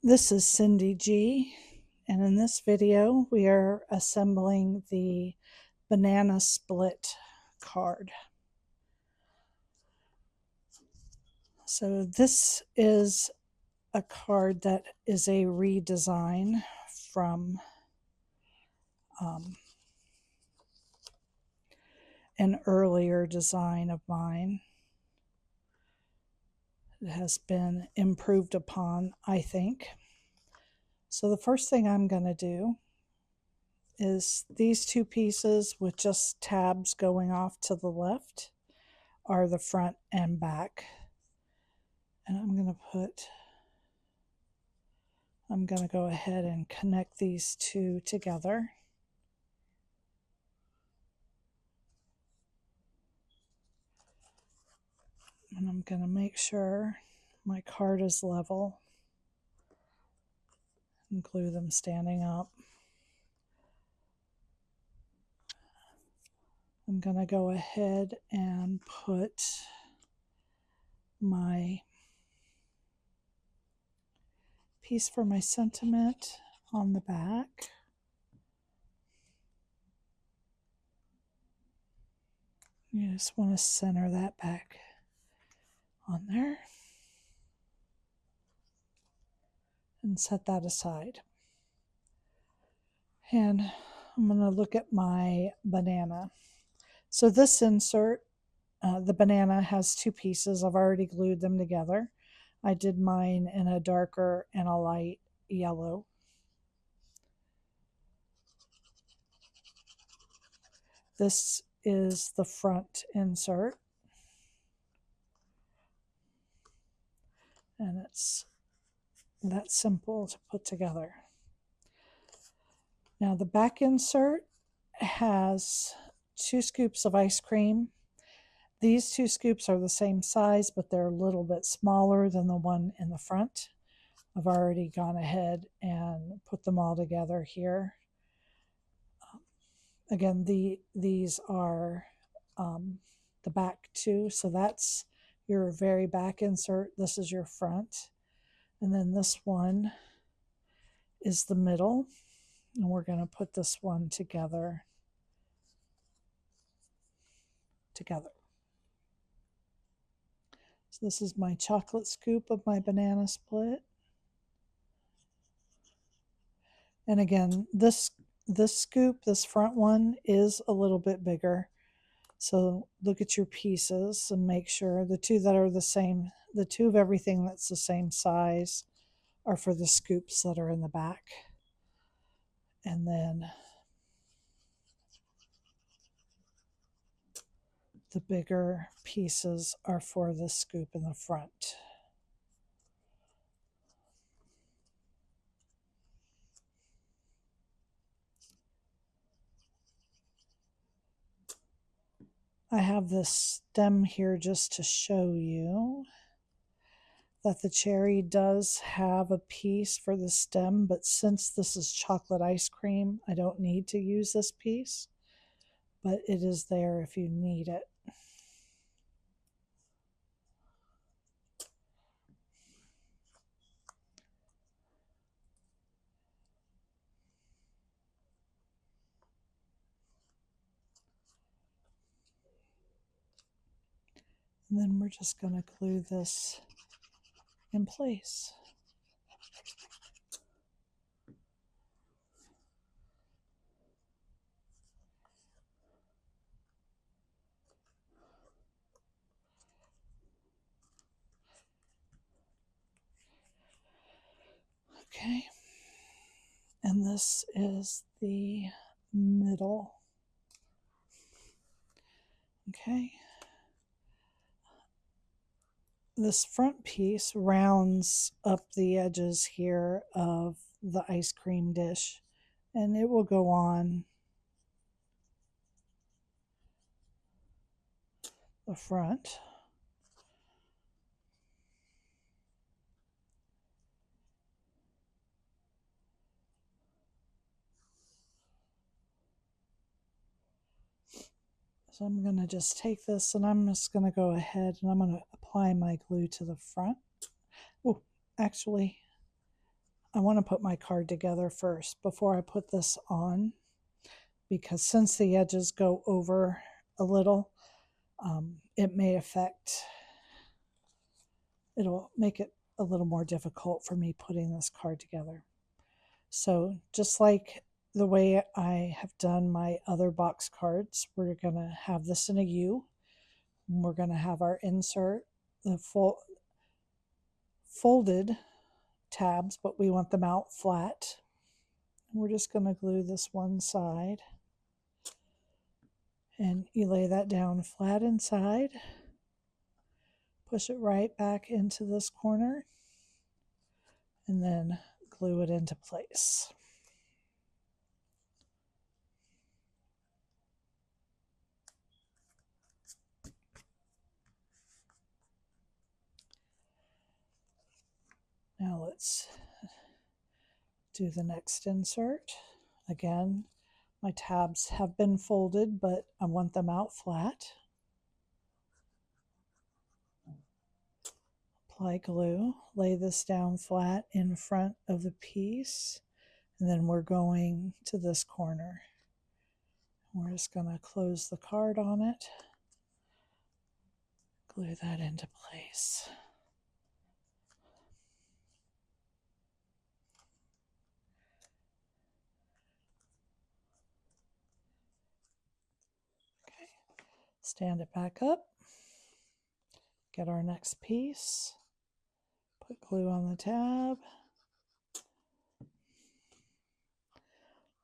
This is Cyndy G, and in this video we are assembling the banana split card. So this is a card that is a redesign from an earlier design of mine. It has been improved upon, I think. So the first thing I'm going to do is these two pieces with just tabs going off to the left are the front and back. And I'm going to go ahead and connect these two together. And I'm going to make sure my card is level and glue them standing up. I'm going to go ahead and put my piece for my sentiment on the back. You just want to center that back on there and set that aside. And I'm going to look at my banana. So this insert, the banana has two pieces. I've already glued them together. I did mine in a darker and a light yellow. This is the front insert. And it's that simple to put together. Now the back insert has 2 scoops of ice cream. These 2 scoops are the same size, but they're a little bit smaller than the one in the front. I've already gone ahead and put them all together here. Again, these are the back 2, so that's your very back insert. This is your front. And then this one is the middle. And we're going to put this one together. So this is my chocolate scoop of my banana split. And again, this scoop, this front one, is a little bit bigger. So look at your pieces and make sure the two that are the same, the two of everything that's the same size are for the scoops that are in the back. And then the bigger pieces are for the scoop in the front. I have this stem here just to show you that the cherry does have a piece for the stem, but since this is chocolate ice cream, I don't need to use this piece, but it is there if you need it. And then we're just going to glue this in place. Okay. And this is the middle. Okay. This front piece rounds up the edges here of the ice cream dish, and it will go on the front. So I'm going to just take this and I'm just going to go ahead and I'm going to apply my glue to the front. Oh, actually, I want to put my card together first before I put this on, because since the edges go over a little, it may affect, it'll make it a little more difficult for me putting this card together. So just like the way I have done my other box cards, we're going to have this in a U. And we're going to have our insert, the folded tabs, but we want them out flat. We're just going to glue this one side. And you lay that down flat inside. Push it right back into this corner. And then glue it into place. Now let's do the next insert. Again, my tabs have been folded, but I want them out flat. Apply glue, lay this down flat in front of the piece, and then we're going to this corner. We're just going to close the card on it, glue that into place. Okay, stand it back up, get our next piece, put glue on the tab,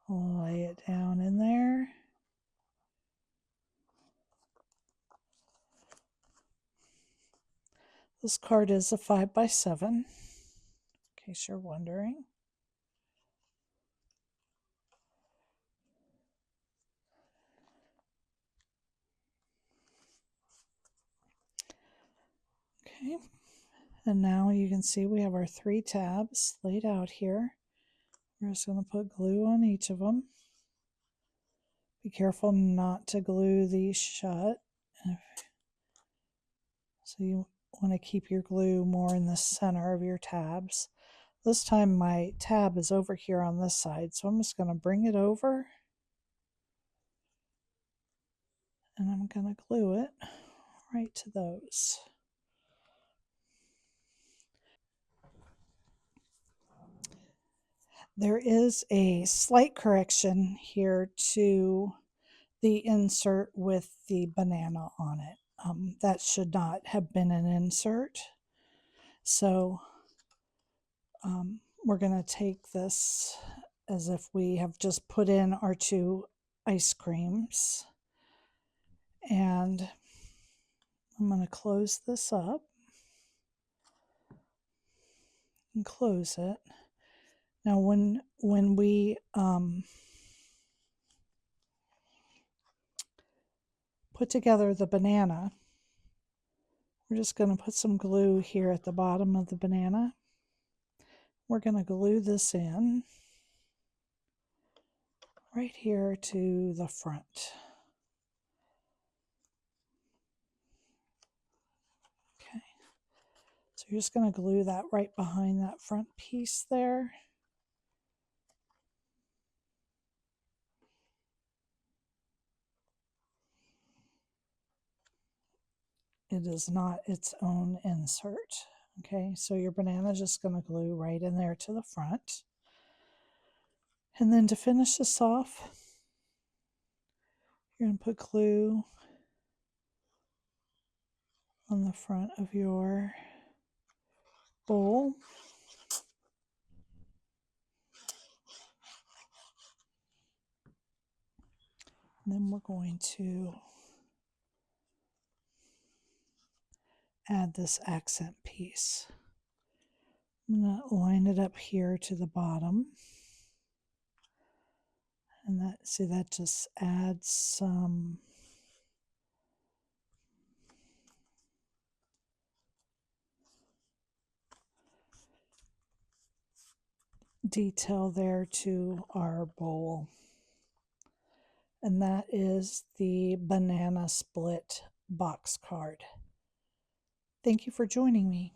lay it down in there. This card is a 5x7, in case you're wondering. Okay, and now you can see we have our 3 tabs laid out here. We're just going to put glue on each of them. Be careful not to glue these shut. So you want to keep your glue more in the center of your tabs. This time my tab is over here on this side, so I'm just going to bring it over and I'm going to glue it right to those. There is a slight correction here to the insert with the banana on it. That should not have been an insert. So we're going to take this as if we have just put in our 2 ice creams. And I'm going to close this up and close it. Now when we put together the banana, we're just going to put some glue here at the bottom of the banana. We're going to glue this in right here to the front. Okay, so you're just going to glue that right behind that front piece there. It is not its own insert. Okay, so your banana is just going to glue right in there to the front. And then to finish this off, you're going to put glue on the front of your bowl. And then we're going to add this accent piece. I'm going to line it up here to the bottom. And that just adds some detail there to our bowl. And that is the banana split box card. Thank you for joining me.